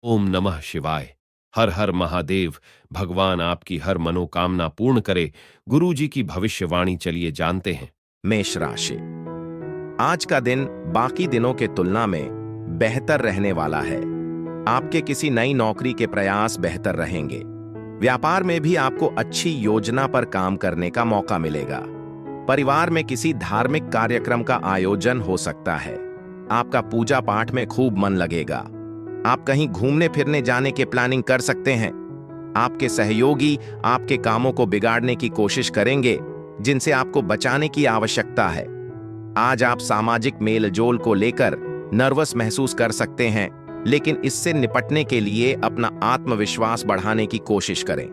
ओम नमः शिवाय। हर हर महादेव। भगवान आपकी हर मनोकामना पूर्ण करे। गुरु जी की भविष्यवाणी चलिए जानते हैं। मेष राशि। आज का दिन बाकी दिनों के तुलना में बेहतर रहने वाला है। आपके किसी नई नौकरी के प्रयास बेहतर रहेंगे। व्यापार में भी आपको अच्छी योजना पर काम करने का मौका मिलेगा। परिवार में किसी धार्मिक कार्यक्रम का आयोजन हो सकता है। आपका पूजा पाठ में खूब मन लगेगा। आप कहीं घूमने फिरने जाने के प्लानिंग कर सकते हैं। आपके सहयोगी आपके कामों को बिगाड़ने की कोशिश करेंगे, जिनसे आपको बचाने की आवश्यकता है। आज आप सामाजिक मेलजोल को लेकर नर्वस महसूस कर सकते हैं, लेकिन इससे निपटने के लिए अपना आत्मविश्वास बढ़ाने की कोशिश करें।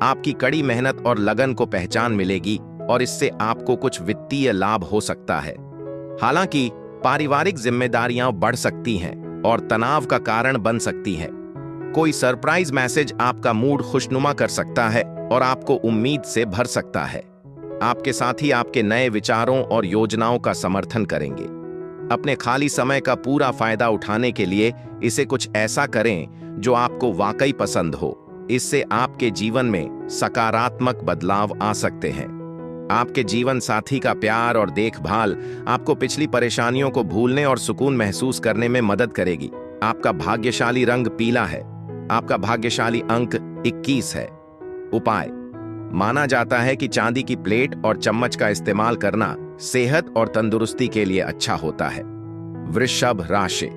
आपकी कड़ी मेहनत और लगन को पहचान मिलेगी और इससे आपको कुछ वित्तीय लाभ हो सकता है। हालांकि पारिवारिक जिम्मेदारियां बढ़ सकती हैं और तनाव का कारण बन सकती है। कोई सरप्राइज मैसेज आपका मूड खुशनुमा कर सकता है और आपको उम्मीद से भर सकता है। आपके साथी आपके नए विचारों और योजनाओं का समर्थन करेंगे। अपने खाली समय का पूरा फायदा उठाने के लिए इसे कुछ ऐसा करें जो आपको वाकई पसंद हो। इससे आपके जीवन में सकारात्मक बदलाव आ सकते हैं। आपके जीवन साथी का प्यार और देखभाल आपको पिछली परेशानियों को भूलने और सुकून महसूस करने में मदद करेगी। आपका भाग्यशाली रंग पीला है। आपका भाग्यशाली अंक 21 है। उपाय: माना जाता है कि चांदी की प्लेट और चम्मच का इस्तेमाल करना सेहत और तंदुरुस्ती के लिए अच्छा होता है। वृषभ राशि।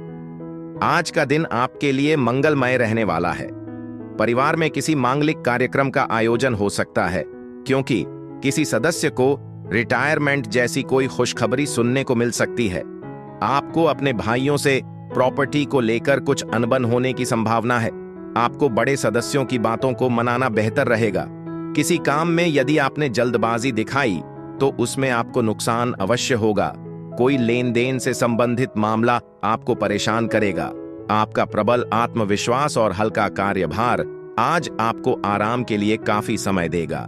आज का दिन आपके लिए मंगलमय रहने वाला है। परिवार में किसी मांगलिक कार्यक्रम का आयोजन हो सकता है, क्योंकि किसी सदस्य को रिटायरमेंट जैसी कोई खुशखबरी सुनने को मिल सकती है। आपको अपने भाइयों से प्रॉपर्टी को लेकर कुछ अनबन होने की संभावना है। आपको बड़े सदस्यों की बातों को मनाना बेहतर रहेगा। किसी काम में यदि आपने जल्दबाजी दिखाई तो उसमें आपको नुकसान अवश्य होगा। कोई लेन देन से संबंधित मामला आपको परेशान करेगा। आपका प्रबल आत्मविश्वास और हल्का कार्यभार आज आपको आराम के लिए काफी समय देगा।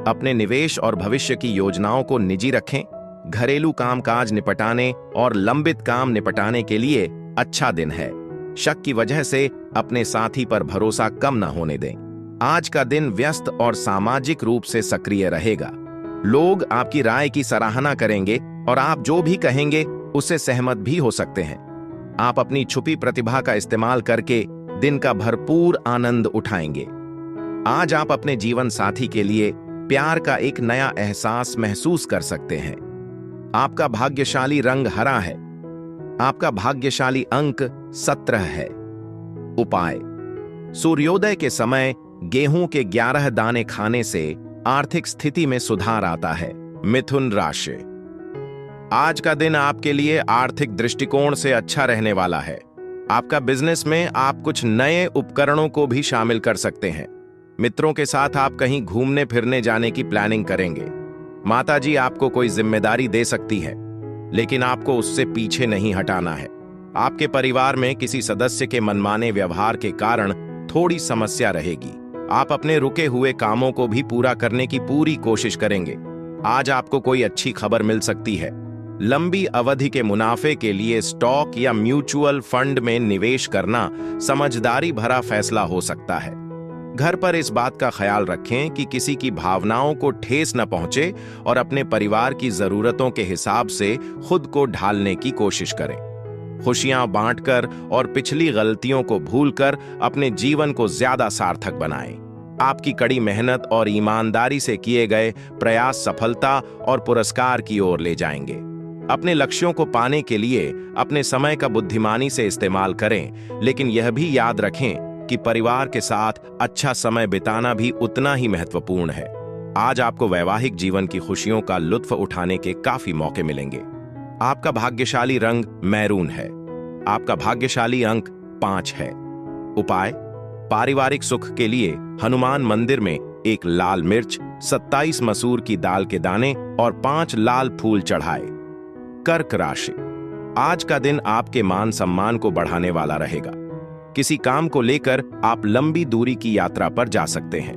अपने निवेश और भविष्य की योजनाओं को निजी रखें। घरेलू कामकाज निपटाने और लंबित काम निपटाने के लिए अच्छा दिन है। शक की वजह से अपने साथी पर भरोसा कम न होने दें। आज का दिन व्यस्त और सामाजिक रूप से सक्रिय रहेगा। लोग आपकी राय की सराहना करेंगे और आप जो भी कहेंगे उससे सहमत भी हो सकते हैं। आप अपनी छुपी प्रतिभा का इस्तेमाल करके दिन का भरपूर आनंद उठाएंगे। आज आप अपने जीवन साथी के लिए प्यार का एक नया एहसास महसूस कर सकते हैं। आपका भाग्यशाली रंग हरा है। आपका भाग्यशाली अंक 17 है। उपाय: सूर्योदय के समय गेहूं के 11 दाने खाने से आर्थिक स्थिति में सुधार आता है। मिथुन राशि। आज का दिन आपके लिए आर्थिक दृष्टिकोण से अच्छा रहने वाला है। आपका बिजनेस में आप कुछ नए उपकरणों को भी शामिल कर सकते हैं। मित्रों के साथ आप कहीं घूमने फिरने जाने की प्लानिंग करेंगे। माताजी आपको कोई जिम्मेदारी दे सकती है, लेकिन आपको उससे पीछे नहीं हटाना है। आपके परिवार में किसी सदस्य के मनमाने व्यवहार के कारण थोड़ी समस्या रहेगी। आप अपने रुके हुए कामों को भी पूरा करने की पूरी कोशिश करेंगे। आज आपको कोई अच्छी खबर मिल सकती है। लंबी अवधि के मुनाफे के लिए स्टॉक या म्यूचुअल फंड में निवेश करना समझदारी भरा फैसला हो सकता है। घर पर इस बात का ख्याल रखें कि किसी की भावनाओं को ठेस न पहुंचे और अपने परिवार की जरूरतों के हिसाब से खुद को ढालने की कोशिश करें। खुशियां बांटकर और पिछली गलतियों को भूलकर अपने जीवन को ज्यादा सार्थक बनाएं। आपकी कड़ी मेहनत और ईमानदारी से किए गए प्रयास सफलता और पुरस्कार की ओर ले जाएंगे। अपने लक्ष्यों को पाने के लिए अपने समय का बुद्धिमानी से इस्तेमाल करें, लेकिन यह भी याद रखें कि परिवार के साथ अच्छा समय बिताना भी उतना ही महत्वपूर्ण है। आज आपको वैवाहिक जीवन की खुशियों का लुत्फ उठाने के काफी मौके मिलेंगे। आपका भाग्यशाली रंग मैरून है। आपका भाग्यशाली अंक 5 है। उपाय: पारिवारिक सुख के लिए हनुमान मंदिर में एक लाल मिर्च, 27 मसूर की दाल के दाने और 5 लाल फूल चढ़ाए। कर्क राशि। आज का दिन आपके मान सम्मान को बढ़ाने वाला रहेगा। किसी काम को लेकर आप लंबी दूरी की यात्रा पर जा सकते हैं।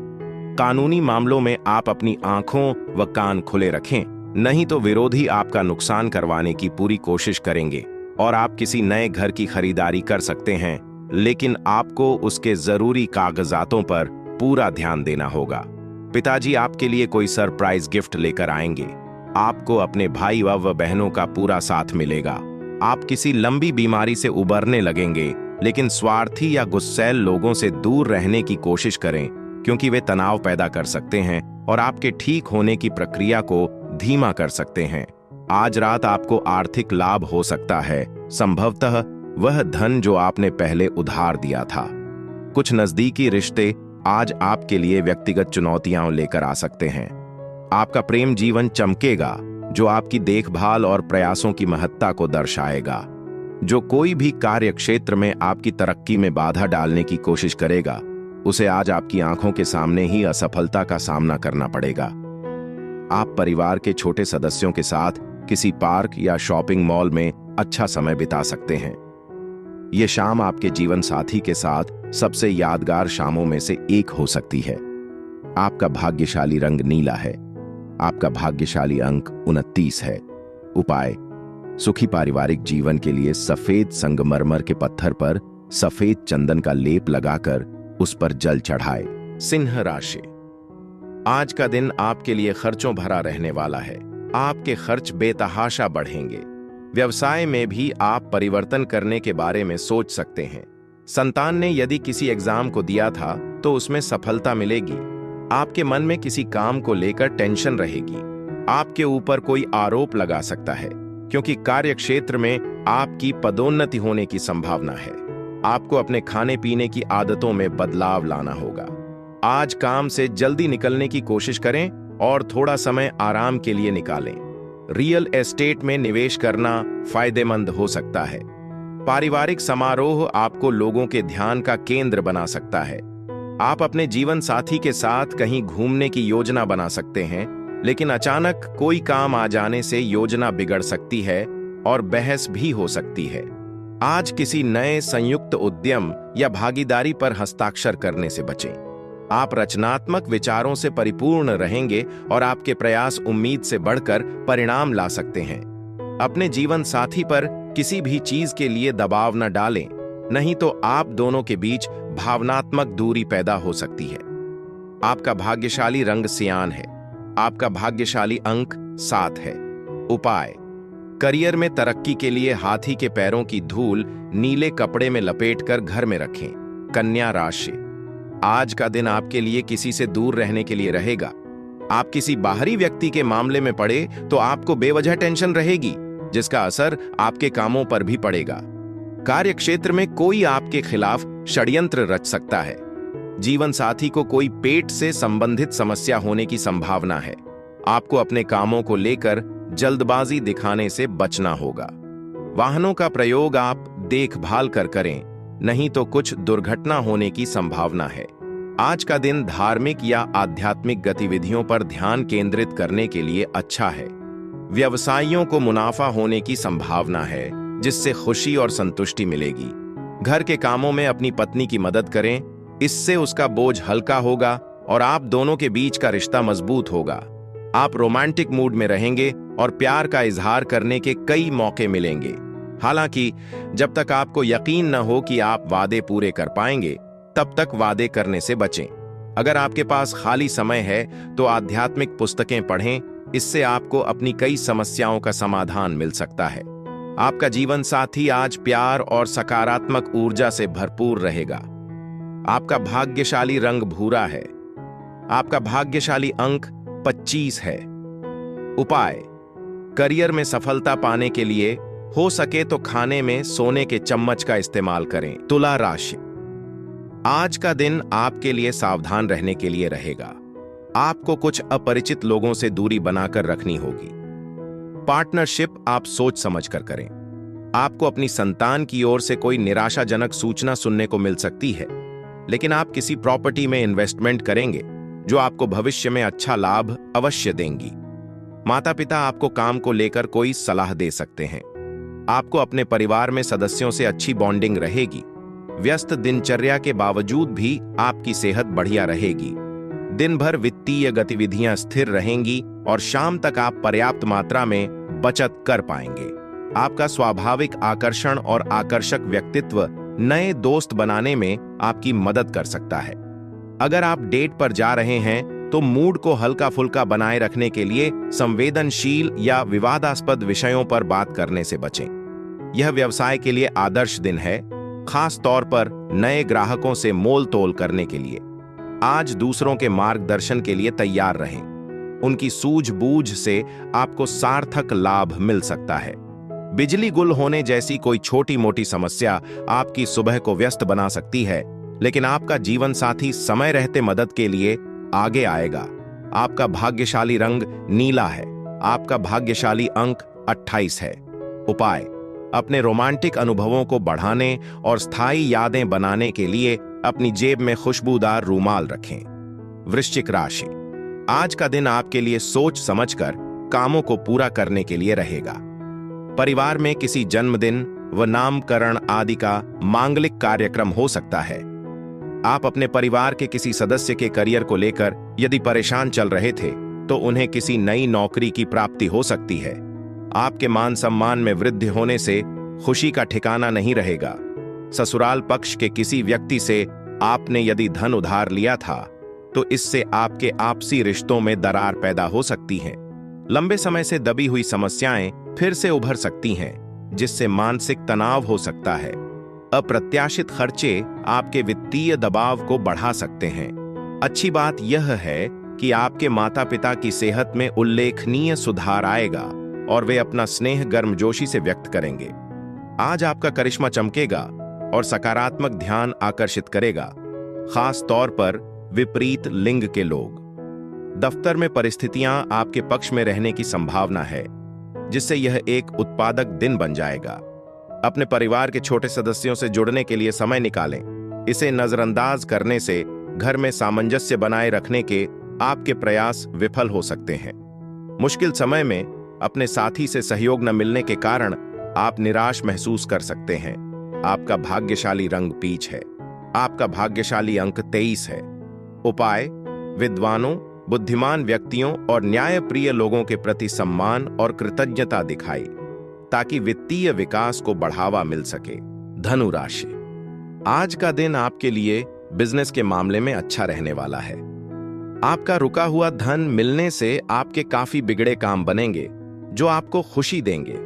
कानूनी मामलों में आप अपनी आंखों व कान खुले रखें, नहीं तो विरोधी आपका नुकसान करवाने की पूरी कोशिश करेंगे और आप किसी नए घर की खरीदारी कर सकते हैं। लेकिन आपको उसके जरूरी कागजातों पर पूरा ध्यान देना होगा। पिताजी आपके लिए कोई सरप्राइज गिफ्ट लेकर आएंगे। आपको अपने भाई व बहनों का पूरा साथ मिलेगा। आप किसी लंबी बीमारी से उबरने लगेंगे, लेकिन स्वार्थी या गुस्सैल लोगों से दूर रहने की कोशिश करें, क्योंकि वे तनाव पैदा कर सकते हैं और आपके ठीक होने की प्रक्रिया को धीमा कर सकते हैं। आज रात आपको आर्थिक लाभ हो सकता है, संभवतः वह धन जो आपने पहले उधार दिया था। कुछ नजदीकी रिश्ते आज आपके लिए व्यक्तिगत चुनौतियां लेकर आ सकते हैं। आपका प्रेम जीवन चमकेगा, जो आपकी देखभाल और प्रयासों की महत्ता को दर्शाएगा। जो कोई भी कार्य क्षेत्र में आपकी तरक्की में बाधा डालने की कोशिश करेगा, उसे आज आपकी आंखों के सामने ही असफलता का सामना करना पड़ेगा। आप परिवार के छोटे सदस्यों के साथ किसी पार्क या शॉपिंग मॉल में अच्छा समय बिता सकते हैं। यह शाम आपके जीवन साथी के साथ सबसे यादगार शामों में से एक हो सकती है। आपका भाग्यशाली रंग नीला है। आपका भाग्यशाली अंक 29 है। उपाय: सुखी पारिवारिक जीवन के लिए सफेद संगमरमर के पत्थर पर सफेद चंदन का लेप लगाकर उस पर जल चढ़ाए। सिंह राशि: आज का दिन आपके लिए खर्चों भरा रहने वाला है। आपके खर्च बेतहाशा बढ़ेंगे। व्यवसाय में भी आप परिवर्तन करने के बारे में सोच सकते हैं। संतान ने यदि किसी एग्जाम को दिया था तो उसमें सफलता मिलेगी। आपके मन में किसी काम को लेकर टेंशन रहेगी। आपके ऊपर कोई आरोप लगा सकता है, क्योंकि कार्य क्षेत्र में आपकी पदोन्नति होने की संभावना है। आपको अपने खाने पीने की आदतों में बदलाव लाना होगा। आज काम से जल्दी निकलने की कोशिश करें और थोड़ा समय आराम के लिए निकालें। रियल एस्टेट में निवेश करना फायदेमंद हो सकता है। पारिवारिक समारोह आपको लोगों के ध्यान का केंद्र बना सकता है। आप अपने जीवन साथी के साथ कहीं घूमने की योजना बना सकते हैं, लेकिन अचानक कोई काम आ जाने से योजना बिगड़ सकती है और बहस भी हो सकती है। आज किसी नए संयुक्त उद्यम या भागीदारी पर हस्ताक्षर करने से बचें। आप रचनात्मक विचारों से परिपूर्ण रहेंगे और आपके प्रयास उम्मीद से बढ़कर परिणाम ला सकते हैं। अपने जीवन साथी पर किसी भी चीज के लिए दबाव न डालें, नहीं तो आप दोनों के बीच भावनात्मक दूरी पैदा हो सकती है। आपका भाग्यशाली रंग सियान है। आपका भाग्यशाली अंक 7 है। उपाय: करियर में तरक्की के लिए हाथी के पैरों की धूल नीले कपड़े में लपेटकर घर में रखें। कन्या राशि: आज का दिन आपके लिए किसी से दूर रहने के लिए रहेगा। आप किसी बाहरी व्यक्ति के मामले में पड़े तो आपको बेवजह टेंशन रहेगी, जिसका असर आपके कामों पर भी पड़ेगा। कार्य क्षेत्र में कोई आपके खिलाफ षड्यंत्र रच सकता है। जीवन साथी को कोई पेट से संबंधित समस्या होने की संभावना है। आपको अपने कामों को लेकर जल्दबाजी दिखाने से बचना होगा। वाहनों का प्रयोग आप देखभाल कर करें, नहीं तो कुछ दुर्घटना होने की संभावना है। आज का दिन धार्मिक या आध्यात्मिक गतिविधियों पर ध्यान केंद्रित करने के लिए अच्छा है। व्यवसायियों को मुनाफा होने की संभावना है, जिससे खुशी और संतुष्टि मिलेगी। घर के कामों में अपनी पत्नी की मदद करें, इससे उसका बोझ हल्का होगा और आप दोनों के बीच का रिश्ता मजबूत होगा। आप रोमांटिक मूड में रहेंगे और प्यार का इजहार करने के कई मौके मिलेंगे। हालांकि जब तक आपको यकीन न हो कि आप वादे पूरे कर पाएंगे, तब तक वादे करने से बचें। अगर आपके पास खाली समय है तो आध्यात्मिक पुस्तकें पढ़ें, इससे आपको अपनी कई समस्याओं का समाधान मिल सकता है। आपका जीवन साथी आज प्यार और सकारात्मक ऊर्जा से भरपूर रहेगा। आपका भाग्यशाली रंग भूरा है। आपका भाग्यशाली अंक 25 है। उपाय: करियर में सफलता पाने के लिए हो सके तो खाने में सोने के चम्मच का इस्तेमाल करें। तुला राशि: आज का दिन आपके लिए सावधान रहने के लिए रहेगा। आपको कुछ अपरिचित लोगों से दूरी बनाकर रखनी होगी। पार्टनरशिप आप सोच समझकर करें। आपको अपनी संतान की ओर से कोई निराशाजनक सूचना सुनने को मिल सकती है, लेकिन आप किसी प्रॉपर्टी में इन्वेस्टमेंट करेंगे जो आपको भविष्य में अच्छा लाभ अवश्य देंगी। माता पिता आपको काम को लेकर कोई सलाह दे सकते हैं। आपको अपने परिवार में सदस्यों से अच्छी बॉन्डिंग रहेगी। व्यस्त दिनचर्या के बावजूद भी आपकी सेहत बढ़िया रहेगी। दिन भर वित्तीय गतिविधियां स्थिर रहेंगी और शाम तक आप पर्याप्त मात्रा में बचत कर पाएंगे। आपका स्वाभाविक आकर्षण और आकर्षक व्यक्तित्व नए दोस्त बनाने में आपकी मदद कर सकता है। अगर आप डेट पर जा रहे हैं तो मूड को हल्का फुल्का बनाए रखने के लिए संवेदनशील या विवादास्पद विषयों पर बात करने से बचें। यह व्यवसाय के लिए आदर्श दिन है, खास तौर पर नए ग्राहकों से मोल तोल करने के लिए। आज दूसरों के मार्गदर्शन के लिए तैयार रहें। उनकी सूझबूझ से आपको सार्थक लाभ मिल सकता है। बिजली गुल होने जैसी कोई छोटी मोटी समस्या आपकी सुबह को व्यस्त बना सकती है, लेकिन आपका जीवन साथी समय रहते मदद के लिए आगे आएगा। आपका भाग्यशाली रंग नीला है। आपका भाग्यशाली अंक 28 है। उपाय: अपने रोमांटिक अनुभवों को बढ़ाने और स्थायी यादें बनाने के लिए अपनी जेब में खुशबूदार रूमाल रखें। वृश्चिक राशि, आज का दिन आपके लिए सोच समझकर कामों को पूरा करने के लिए रहेगा। परिवार में किसी जन्मदिन व नामकरण आदि का मांगलिक कार्यक्रम हो सकता है। आप अपने परिवार के किसी सदस्य के करियर को लेकर यदि परेशान चल रहे थे तो उन्हें किसी नई नौकरी की प्राप्ति हो सकती है। आपके मान सम्मान में वृद्धि होने से खुशी का ठिकाना नहीं रहेगा। ससुराल पक्ष के किसी व्यक्ति से आपने यदि धन उधार लिया था तो इससे आपके आपसी रिश्तों में दरार पैदा हो सकती है। लंबे समय से दबी हुई समस्याएं फिर से उभर सकती हैं, जिससे मानसिक तनाव हो सकता है। अप्रत्याशित खर्चे आपके वित्तीय दबाव को बढ़ा सकते हैं। अच्छी बात यह है कि आपके माता पिता की सेहत में उल्लेखनीय सुधार आएगा और वे अपना स्नेह गर्मजोशी से व्यक्त करेंगे। आज आपका करिश्मा चमकेगा और सकारात्मक ध्यान आकर्षित करेगा, खास तौर पर विपरीत लिंग के लोग। दफ्तर में परिस्थितियां आपके पक्ष में रहने की संभावना है, जिससे यह एक उत्पादक दिन बन जाएगा। अपने परिवार के छोटे सदस्यों से जुड़ने के लिए समय निकालें। इसे नजरअंदाज करने से घर में सामंजस्य बनाए रखने के आपके प्रयास विफल हो सकते हैं। मुश्किल समय में अपने साथी से सहयोग न मिलने के कारण आप निराश महसूस कर सकते हैं। आपका भाग्यशाली रंग पीच है। आपका भाग्यशाली अंक 23 है। उपाय: विद्वानों, बुद्धिमान व्यक्तियों और न्यायप्रिय लोगों के प्रति सम्मान और कृतज्ञता दिखाई, ताकि वित्तीय विकास को बढ़ावा मिल सके। धनु राशि, आज का दिन आपके लिए बिजनेस के मामले में अच्छा रहने वाला है। आपका रुका हुआ धन मिलने से आपके काफी बिगड़े काम बनेंगे, जो आपको खुशी देंगे।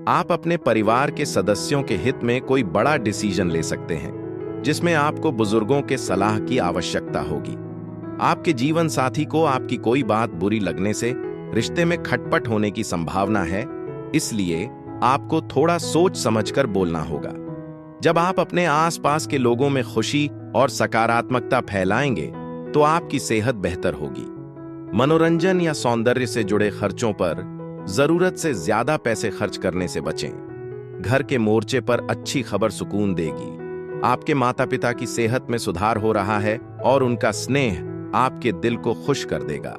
आप अपने परिवार के सदस्यों के हित में कोई बड़ा डिसीजन ले सकते हैं, जिसमें आपको बुजुर्गों के सलाह की आवश्यकता होगी। आपके जीवन साथी को आपकी कोई बात बुरी लगने से रिश्ते में खटपट होने की संभावना है, इसलिए आपको थोड़ा सोच समझकर बोलना होगा। जब आप अपने आसपास के लोगों में खुशी और सकारात्मकता फैलाएंगे तो आपकी सेहत बेहतर होगी। मनोरंजन या सौंदर्य से जुड़े खर्चों पर जरूरत से ज्यादा पैसे खर्च करने से बचें। घर के मोर्चे पर अच्छी खबर सुकून देगी। आपके माता पिता की सेहत में सुधार हो रहा है और उनका स्नेह आपके दिल को खुश कर देगा।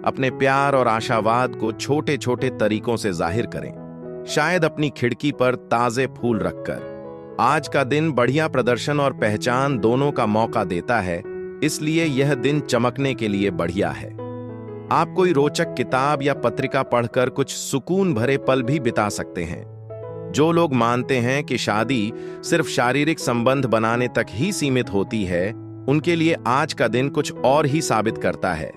अपने प्यार और आशावाद को छोटे छोटे तरीकों से जाहिर करें, शायद अपनी खिड़की पर ताजे फूल रखकर। आज का दिन बढ़िया प्रदर्शन और पहचान दोनों का मौका देता है, इसलिए यह दिन चमकने के लिए बढ़िया है। आप कोई रोचक किताब या पत्रिका पढ़कर कुछ सुकून भरे पल भी बिता सकते हैं। जो लोग मानते हैं कि शादी सिर्फ शारीरिक संबंध बनाने तक ही सीमित होती है, उनके लिए आज का दिन कुछ और ही साबित करता है।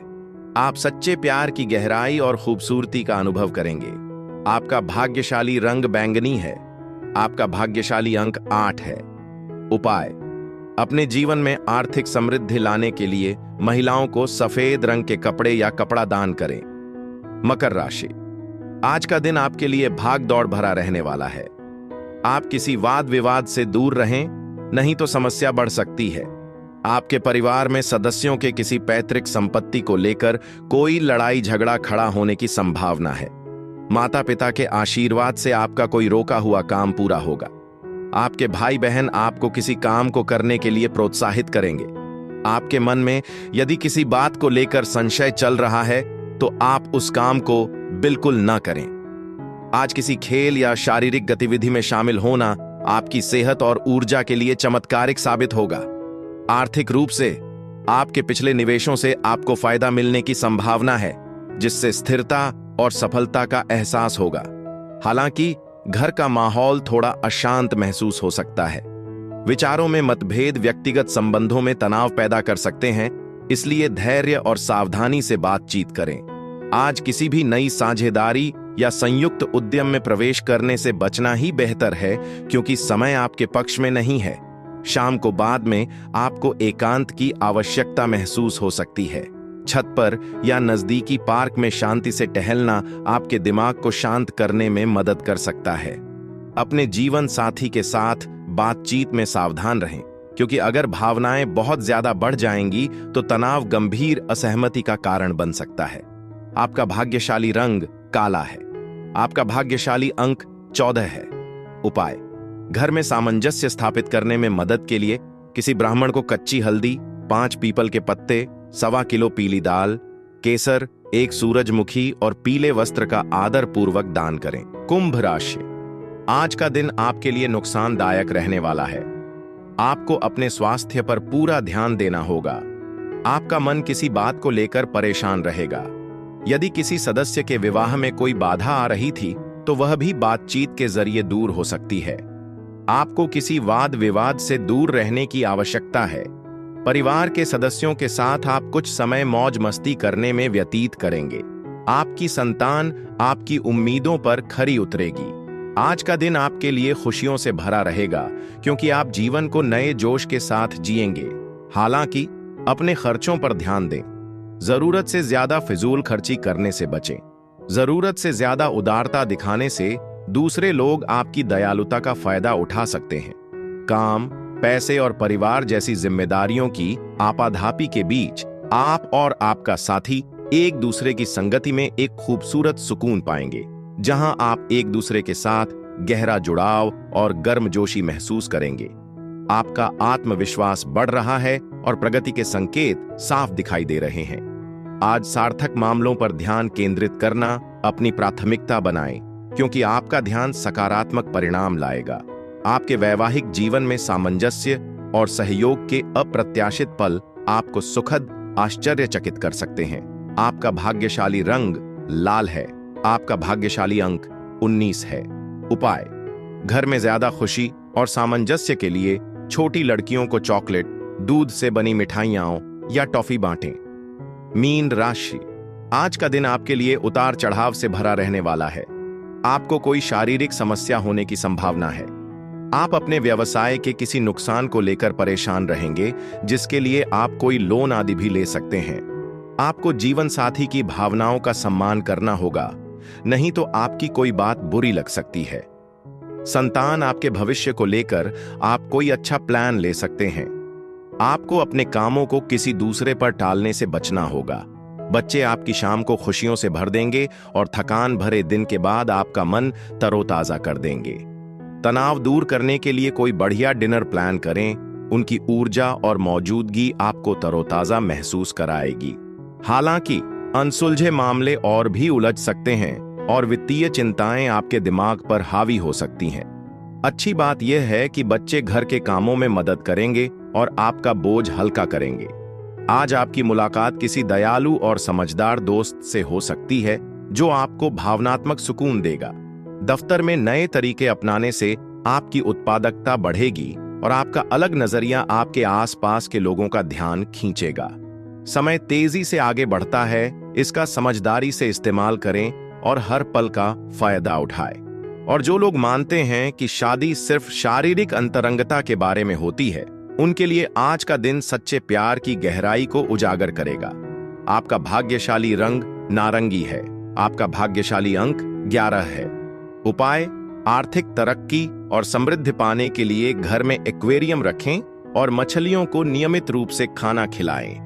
आप सच्चे प्यार की गहराई और खूबसूरती का अनुभव करेंगे। आपका भाग्यशाली रंग बैंगनी है। आपका भाग्यशाली अंक 8 है। उपाय: अपने जीवन में आर्थिक समृद्धि लाने के लिए महिलाओं को सफेद रंग के कपड़े या कपड़ा दान करें। मकर राशि, आज का दिन आपके लिए भाग दौड़ भरा रहने वाला है। आप किसी वाद विवाद से दूर रहें, नहीं तो समस्या बढ़ सकती है। आपके परिवार में सदस्यों के किसी पैतृक संपत्ति को लेकर कोई लड़ाई झगड़ा खड़ा होने की संभावना है। माता पिता के आशीर्वाद से आपका कोई रोका हुआ काम पूरा होगा। आपके भाई बहन आपको किसी काम को करने के लिए प्रोत्साहित करेंगे। आपके मन में यदि किसी बात को लेकर संशय चल रहा है तो आप उस काम को बिल्कुल ना करें। आज किसी खेल या शारीरिक गतिविधि में शामिल होना आपकी सेहत और ऊर्जा के लिए चमत्कारिक साबित होगा। आर्थिक रूप से आपके पिछले निवेशों से आपको फायदा मिलने की संभावना है, जिससे स्थिरता और सफलता का एहसास होगा। हालांकि घर का माहौल थोड़ा अशांत महसूस हो सकता है। विचारों में मतभेद व्यक्तिगत संबंधों में तनाव पैदा कर सकते हैं, इसलिए धैर्य और सावधानी से बातचीत करें। आज किसी भी नई साझेदारी या संयुक्त उद्यम में प्रवेश करने से बचना ही बेहतर है, क्योंकि समय आपके पक्ष में नहीं है। शाम को बाद में आपको एकांत की आवश्यकता महसूस हो सकती है। छत पर या नजदीकी पार्क में शांति से टहलना आपके दिमाग को शांत करने में मदद कर सकता है। अपने जीवन साथी के साथ बातचीत में सावधान रहें, क्योंकि अगर भावनाएं बहुत ज्यादा बढ़ जाएंगी तो तनाव गंभीर असहमति का कारण बन सकता है। आपका भाग्यशाली रंग काला है। आपका भाग्यशाली अंक 14 है। उपाय: घर में सामंजस्य स्थापित करने में मदद के लिए किसी ब्राह्मण को कच्ची हल्दी, 5 पीपल के पत्ते, 1.25 किलो पीली दाल, केसर, 1 सूरजमुखी और पीले वस्त्र का आदर पूर्वक दान करें। कुंभ राशि: आज का दिन आपके लिए नुकसानदायक रहने वाला है। आपको अपने स्वास्थ्य पर पूरा ध्यान देना होगा। आपका मन किसी बात को लेकर परेशान रहेगा। यदि किसी सदस्य के विवाह में कोई बाधा आ रही थी तो वह भी बातचीत के जरिए दूर हो सकती है। आपको किसी वाद विवाद से दूर रहने की आवश्यकता है। परिवार के सदस्यों के साथ आप कुछ समय मौज मस्ती करने में व्यतीत करेंगे। आपकी संतान आपकी उम्मीदों पर खरी उतरेगी। आज का दिन आपके लिए खुशियों से भरा रहेगा, क्योंकि आप जीवन को नए जोश के साथ जिएंगे। हालांकि अपने खर्चों पर ध्यान दें। जरूरत से ज्यादा फिजूल खर्ची करने से बचें। जरूरत से ज्यादा उदारता दिखाने से दूसरे लोग आपकी दयालुता का फायदा उठा सकते हैं। काम, पैसे और परिवार जैसी जिम्मेदारियों की आपाधापी के बीच आप और आपका साथी एक दूसरे की संगति में एक खूबसूरत सुकून पाएंगे, जहां आप एक दूसरे के साथ गहरा जुड़ाव और गर्मजोशी महसूस करेंगे। आपका आत्मविश्वास बढ़ रहा है और प्रगति के संकेत साफ दिखाई दे रहे हैं। आज सार्थक मामलों पर ध्यान केंद्रित करना अपनी प्राथमिकता बनाएं, क्योंकि आपका ध्यान सकारात्मक परिणाम लाएगा। आपके वैवाहिक जीवन में सामंजस्य और सहयोग के अप्रत्याशित पल आपको सुखद आश्चर्यचकित कर सकते हैं। आपका भाग्यशाली रंग लाल है। आपका भाग्यशाली अंक 19 है। उपाय: घर में ज्यादा खुशी और सामंजस्य के लिए छोटी लड़कियों को चॉकलेट, दूध से बनी मिठाइयां या टॉफी बांटें। मीन राशि: आज का दिन आपके लिए उतार चढ़ाव से भरा रहने वाला है। आपको कोई शारीरिक समस्या होने की संभावना है। आप अपने व्यवसाय के किसी नुकसान को लेकर परेशान रहेंगे, जिसके लिए आप कोई लोन आदि भी ले सकते हैं। आपको जीवन साथी की भावनाओं का सम्मान करना होगा, नहीं तो आपकी कोई बात बुरी लग सकती है। संतान आपके भविष्य को लेकर आप कोई अच्छा प्लान ले सकते हैं। आपको अपने कामों को किसी दूसरे पर टालने से बचना होगा। बच्चे आपकी शाम को खुशियों से भर देंगे और थकान भरे दिन के बाद आपका मन तरोताजा कर देंगे। तनाव दूर करने के लिए कोई बढ़िया डिनर प्लान करें। उनकी ऊर्जा और मौजूदगी आपको तरोताजा महसूस कराएगी। हालांकि अनसुलझे मामले और भी उलझ सकते हैं और वित्तीय चिंताएं आपके दिमाग पर हावी हो सकती हैं। अच्छी बात यह है कि बच्चे घर के कामों में मदद करेंगे और आपका बोझ हल्का करेंगे। आज आपकी मुलाकात किसी दयालु और समझदार दोस्त से हो सकती है, जो आपको भावनात्मक सुकून देगा। दफ्तर में नए तरीके अपनाने से आपकी उत्पादकता बढ़ेगी और आपका अलग नजरिया आपके आसपास के लोगों का ध्यान खींचेगा। समय तेजी से आगे बढ़ता है, इसका समझदारी से इस्तेमाल करें और हर पल का फायदा उठाएं। और जो लोग मानते हैं कि शादी सिर्फ शारीरिक अंतरंगता के बारे में होती है, उनके लिए आज का दिन सच्चे प्यार की गहराई को उजागर करेगा। आपका भाग्यशाली रंग नारंगी है। आपका भाग्यशाली अंक 11 है। उपाय: आर्थिक तरक्की और समृद्धि पाने के लिए घर में एक्वेरियम रखें और मछलियों को नियमित रूप से खाना खिलाएं।